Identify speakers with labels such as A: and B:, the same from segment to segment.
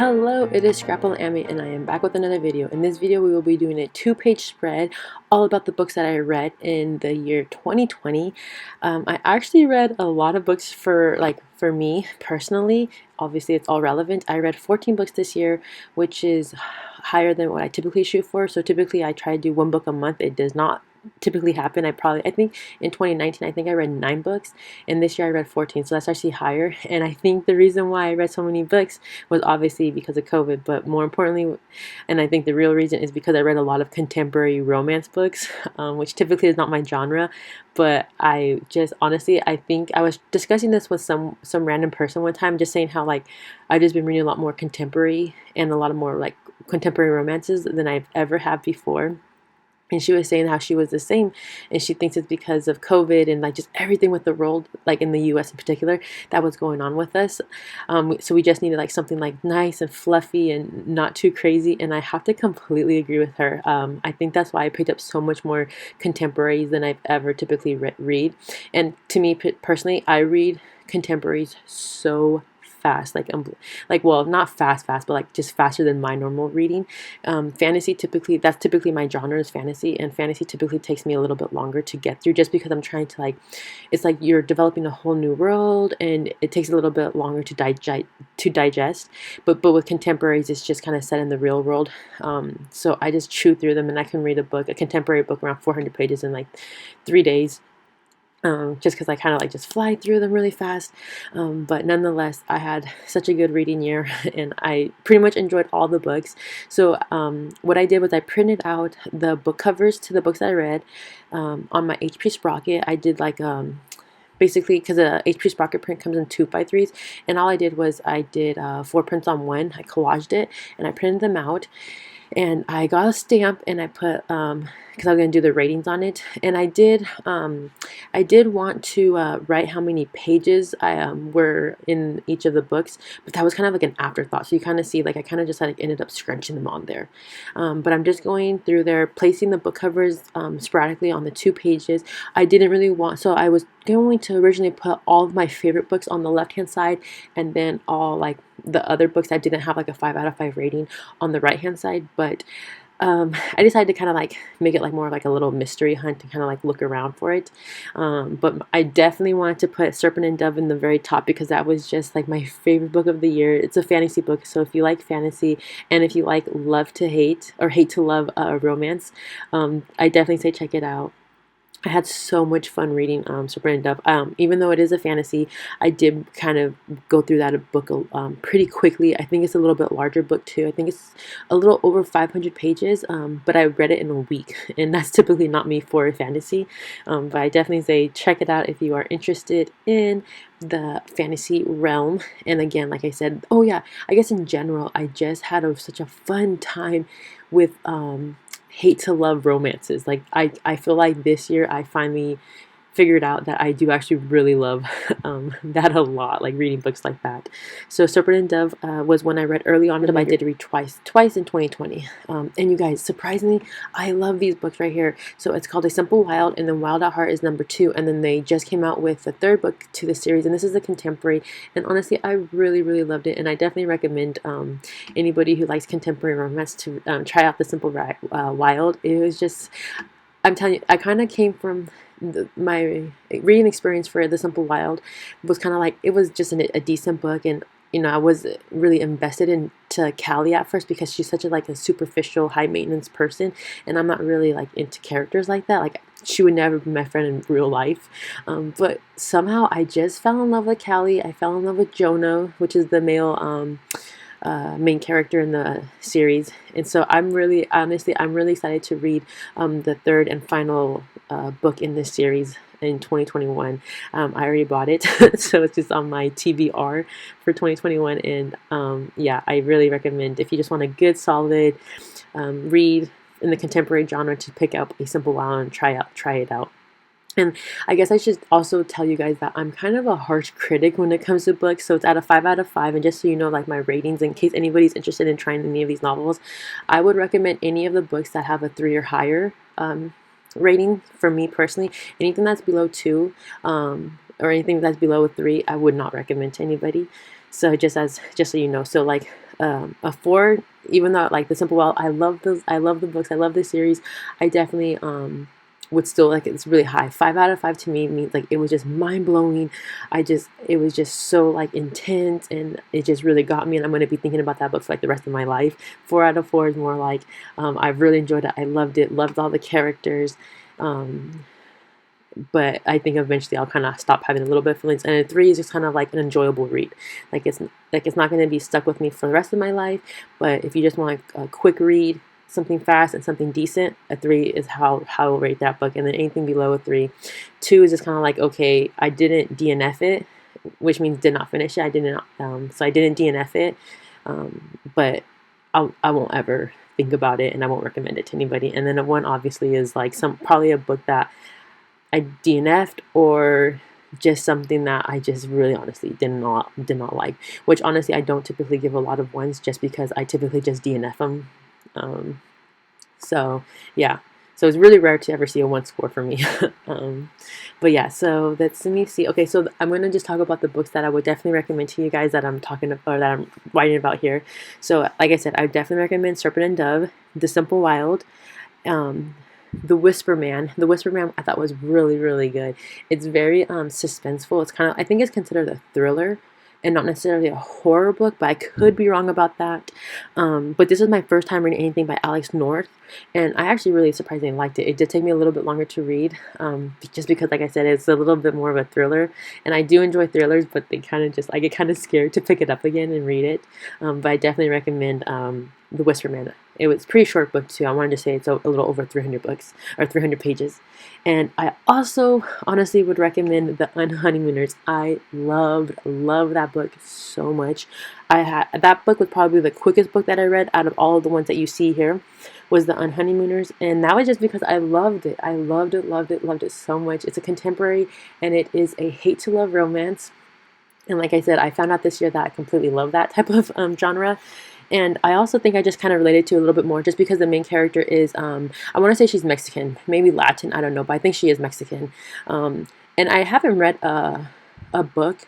A: Hello, it is Scrapple Amy and I am back with another video. In this video we will be doing a two-page spread all about the books that I read in the year 2020. I actually read a lot of books for me personally. Obviously it's all relevant. I read 14 books this year, which is higher than what I typically shoot for. So typically I try to do one book a month. It does not typically happen. I think in 2019 I think I read 9 books, and this year I read 14, so that's actually higher. And I think the reason why I read so many books was obviously because of COVID, but more importantly, and I think the real reason, is because I read a lot of contemporary romance books, which typically is not my genre. But I just honestly, I think I was discussing this with some random person one time, just saying how I've just been reading a lot more contemporary and a lot of more contemporary romances than I've ever had before. And she was saying how she was the same, and she thinks it's because of COVID and just everything with the world, in the US in particular, that was going on with us. So we just needed something nice and fluffy and not too crazy, and I have to completely agree with her. I think that's why I picked up so much more contemporaries than I've ever typically read. And to me personally, I read contemporaries so fast, well, not fast, but just faster than my normal reading. Fantasy, that's typically my genre, is fantasy, and fantasy typically takes me a little bit longer to get through, just because I'm trying to it's like you're developing a whole new world, and it takes a little bit longer to digest. But with contemporaries, it's just kind of set in the real world. So I just chew through them, and I can read a contemporary book around 400 pages in 3 days. Just because I kind of just fly through them really fast. But nonetheless, I had such a good reading year, and I pretty much enjoyed all the books. So what I did was I printed out the book covers to the books that I read on my HP Sprocket. I did basically, because the HP Sprocket print comes in 2x3s, and all I did was I did 4 prints on one. I collaged it and I printed them out, and I got a stamp, and I put because I was going to do the ratings on it. And I did want to write how many pages were in each of the books, but that was kind of an afterthought. So you kind of see, I kind of just ended up scrunching them on there. But I'm just going through there, placing the book covers sporadically on the 2 pages. I didn't really want, so I was going to originally put all of my favorite books on the left hand side, and then all the other books that didn't have a 5 out of 5 rating on the right hand side. But I decided to kind of make it more of a little mystery hunt, and kind of look around for it. But I definitely wanted to put Serpent and Dove in the very top, because that was just my favorite book of the year. It's a fantasy book, so if you like fantasy, and if you like love to hate, or hate to love romance, I definitely say check it out. I had so much fun reading Serpent and Dove. Even though it is a fantasy, I did kind of go through that book pretty quickly. I think it's a little bit larger book too. I think it's a little over 500 pages, but I read it in a week, and that's typically not me for a fantasy. But I definitely say check it out if you are interested in the fantasy realm. And again, like I said, oh yeah, I guess in general, I just had such a fun time with hate to love romances. I feel like this year I finally figured out that I do actually really love that a lot, reading books like that. So Serpent and Dove was one I read early on, and I did read twice in 2020. And you guys, surprisingly, I love these books right here. So it's called A Simple Wild, and then Wild at Heart is number 2, and then they just came out with the 3rd book to the series, and this is a contemporary. And honestly, I really, really loved it, and I definitely recommend anybody who likes contemporary romance to try out The Simple Wild. It was just, I'm telling you, I kind of came from my reading experience for The Simple Wild was kind of it was just a decent book, and I was really invested into Callie at first, because she's such a superficial, high maintenance person, and I'm not really into characters like that. She would never be my friend in real life. But somehow I just fell in love with Callie. I fell in love with Jonah, which is the male main character in the series. And so I'm really excited to read the 3rd and final book in this series in 2021. I already bought it, so it's just on my TBR for 2021. And yeah, I really recommend, if you just want a good solid read in the contemporary genre, to pick up A Simple Wild and try it out. And I guess I should also tell you guys that I'm kind of a harsh critic when it comes to books, so it's at a 5 out of 5. And just so you know, my ratings, in case anybody's interested in trying any of these novels, I would recommend any of the books that have a 3 or higher rating. For me personally, anything that's below 2 or anything that's below a 3, I would not recommend to anybody. So just so you know, so a 4, even though like The Simple Well, I love those, I love the books, I love the series. I definitely would still like it's really high. 5 out of 5 to me means like it was just mind blowing. It was just so like intense, and it just really got me, and I'm going to be thinking about that book for like the rest of my life. 4 out of 4 is more like I've really enjoyed it. I loved it, loved all the characters. Um, but I think eventually I'll kind of stop having a little bit of feelings. And a 3 is just kind of like an enjoyable read. Like it's not going to be stuck with me for the rest of my life. But if you just want a quick read, something fast and something decent, a 3 is how I'll rate that book. And then anything below a 3, 2 is just kind of like, okay, I didn't DNF it, which means did not finish it. I didn't, so I didn't DNF it, but I won't ever think about it, and I won't recommend it to anybody. And then a 1 obviously is like probably a book that I DNF'd, or just something that I just really honestly did not like, which honestly I don't typically give a lot of 1s just because I typically just DNF them. So yeah, so it's really rare to ever see a 1 score for me. But yeah, so let me see. Okay, so I'm going to just talk about the books that I would definitely recommend to you guys that I'm talking about, or that I'm writing about here. So like I said, I definitely recommend Serpent and Dove, The Simple Wild, The Whisper Man. The Whisper Man I thought was really, really good. It's very suspenseful. It's kind of, I think it's considered a thriller and not necessarily a horror book, but I could be wrong about that. But this is my first time reading anything by Alex North, and I actually really surprisingly liked it. It did take me a little bit longer to read, just because, like I said, it's a little bit more of a thriller, and I do enjoy thrillers, but they kind of just, I get kind of scared to pick it up again and read it. But I definitely recommend The Whisper Man. It was a pretty short book too. I wanted to say it's a little over 300 books, or 300 pages. And I also honestly would recommend The Unhoneymooners. I loved that book so much. That book was probably the quickest book that I read out of all of the ones that you see here, was The Unhoneymooners, and that was just because I loved it. I loved it so much. It's a contemporary, and it is a hate to love romance. And like I said, I found out this year that I completely love that type of genre. And I also think I just kind of related to a little bit more just because the main character is, I want to say she's Mexican, maybe Latin, I don't know, but I think she is Mexican. And I haven't read a book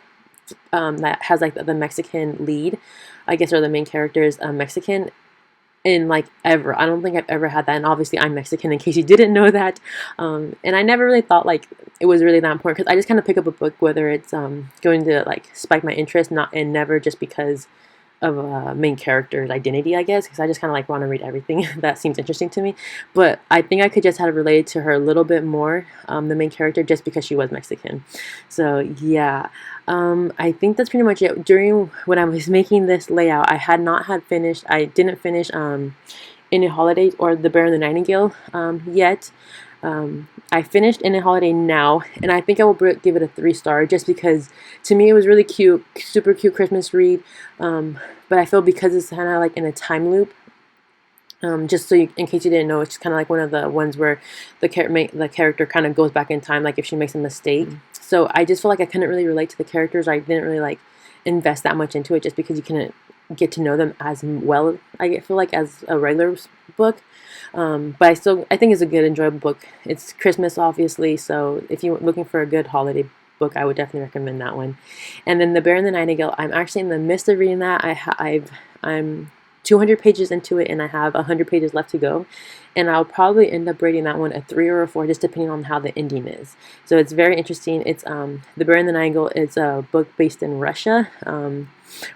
A: that has like the Mexican lead, I guess, or the main character is Mexican in like ever. I don't think I've ever had that, and obviously I'm Mexican in case you didn't know that. And I never really thought like it was really that important, because I just kind of pick up a book whether it's going to like spike my interest, not, and never just because of a main character's identity, I guess, because I just kind of like want to read everything that seems interesting to me. But I think I could just have related to her a little bit more, the main character, just because she was Mexican. So yeah, I think that's pretty much it. During when I was making this layout, I didn't finish In a Holiday or The Bear and the Nightingale yet. I finished In a Holiday now, and I think I will give it a 3-star just because to me it was really cute, super cute Christmas read. But I feel because it's kind of like in a time loop, just so in case you didn't know, it's kind of like one of the ones where the character kind of goes back in time, like if she makes a mistake. So I just feel like I couldn't really relate to the characters, or I didn't really like invest that much into it, just because you couldn't get to know them as well, I feel like, as a regular book. But I think it's a good, enjoyable book. It's Christmas, obviously, so if you're looking for a good holiday book, I would definitely recommend that one. And then The Bear and the Nightingale, I'm actually in the midst of reading that. I'm 200 pages into it, and I have 100 pages left to go. And I'll probably end up rating that one a 3 or a 4, just depending on how the ending is. So it's very interesting. It's The Bear and the Nightingale is a book based in Russia,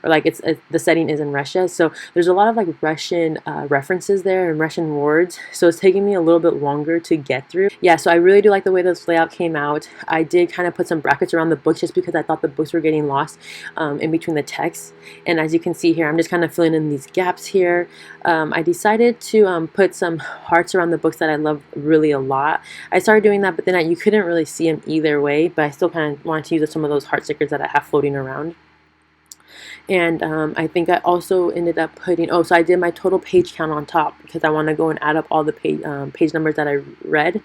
A: or like the setting is in Russia. So there's a lot of like Russian references there and Russian words. So it's taking me a little bit longer to get through. Yeah, so I really do like the way this layout came out. I did kind of put some brackets around the books just because I thought the books were getting lost in between the text. And as you can see here, I'm just kind of filling in these gaps here. I decided to put some hearts around the books that I love really a lot. I started doing that, but then you couldn't really see them either way, but I still kind of wanted to use some of those heart stickers that I have floating around. And I think I also ended up putting, so I did my total page count on top because I want to go and add up all the page numbers that I read,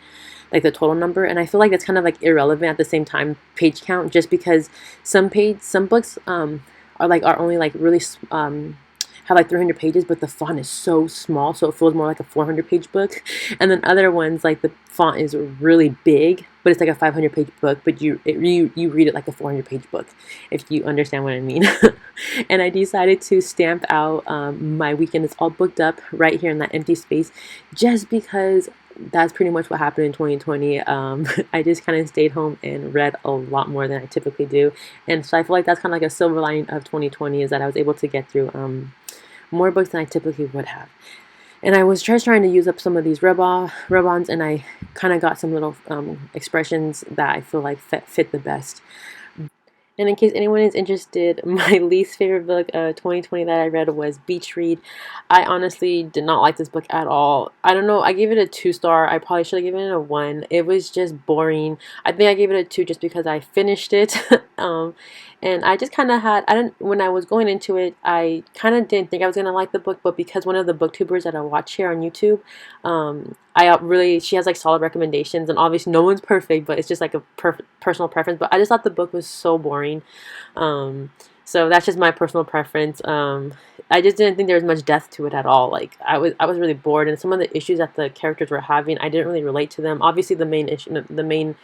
A: like the total number. And I feel like that's kind of like irrelevant at the same time, page count, just because some books are only like really have like 300 pages, but the font is so small, so it feels more like a 400 page book. And then other ones, like the font is really big, but but it's like a 500-page book, but you read it like a 400-page book, if you understand what I mean. And I decided to stamp out my weekend. It's all booked up right here in that empty space, just because that's pretty much what happened in 2020. I just kind of stayed home and read a lot more than I typically do, and so I feel like that's kind of like a silver lining of 2020, is that I was able to get through more books than I typically would have. And I was just trying to use up some of these rub-ons, and I kind of got some little expressions that I feel like fit the best. And in case anyone is interested, my least favorite book of 2020 that I read was Beach Read. I honestly did not like this book at all. I don't know, I gave it a 2 star. I probably should have given it a 1. It was just boring. I think I gave it a 2 just because I finished it. And I just kind of had, when I was going into it, I kind of didn't think I was going to like the book, but because one of the booktubers that I watch here on YouTube, she has like solid recommendations, and obviously no one's perfect, but it's just like a personal preference. But I just thought the book was so boring. So that's just my personal preference. I just didn't think there was much depth to it at all. Like I was really bored, and some of the issues that the characters were having, I didn't really relate to them. Obviously, the main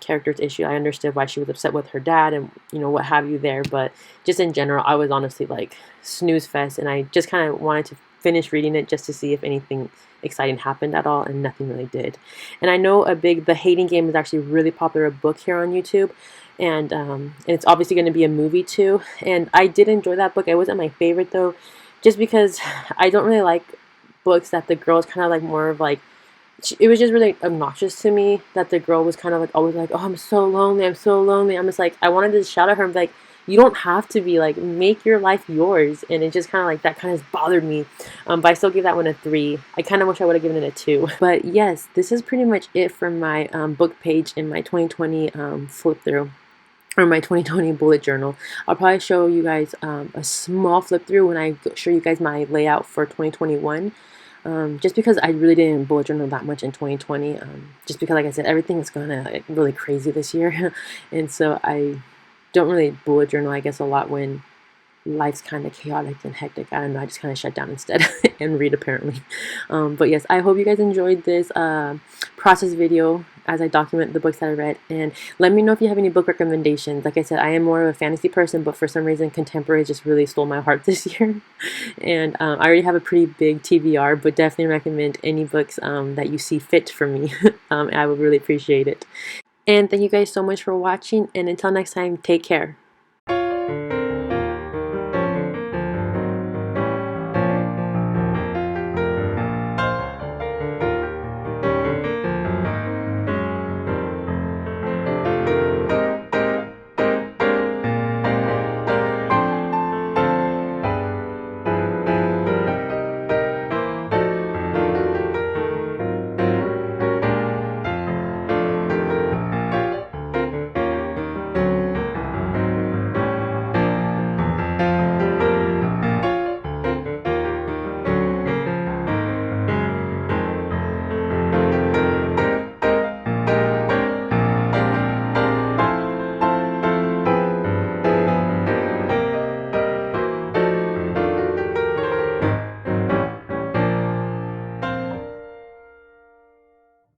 A: character's issue, I understood why she was upset with her dad and what have you there, but just in general, I was honestly like snooze fest, and I just kind of wanted to finish reading it just to see if anything exciting happened at all, and nothing really did. And I know The Hating Game is actually a really popular book here on YouTube, and it's obviously going to be a movie too, and I did enjoy that book. It wasn't my favorite though, just because I don't really like books that the girl is kind of like more of like, it was just really obnoxious to me that the girl was kind of like always like, oh, I'm so lonely, I'm so lonely. I'm just like, I wanted to shout at her and be like, you don't have to be, like, make your life yours. And it just kind of like, that kind of bothered me. But I still give that one a 3. I kind of wish I would have given it a 2. But yes, this is pretty much it for my book page in my 2020 flip through, or my 2020 bullet journal. I'll probably show you guys a small flip through when I show you guys my layout for 2021. Just because I really didn't bullet journal that much in 2020. Just because, like I said, everything is kind of really crazy this year. And so I don't really bullet journal, I guess, a lot when life's kind of chaotic and hectic. I don't know, I just kind of shut down instead and read, apparently. But yes, I hope you guys enjoyed this process video as I document the books that I read, and let me know if you have any book recommendations. Like I said, I am more of a fantasy person, but for some reason contemporary just really stole my heart this year. And I already have a pretty big TBR, but definitely recommend any books that you see fit for me. I would really appreciate it. And thank you guys so much for watching, and until next time, take care.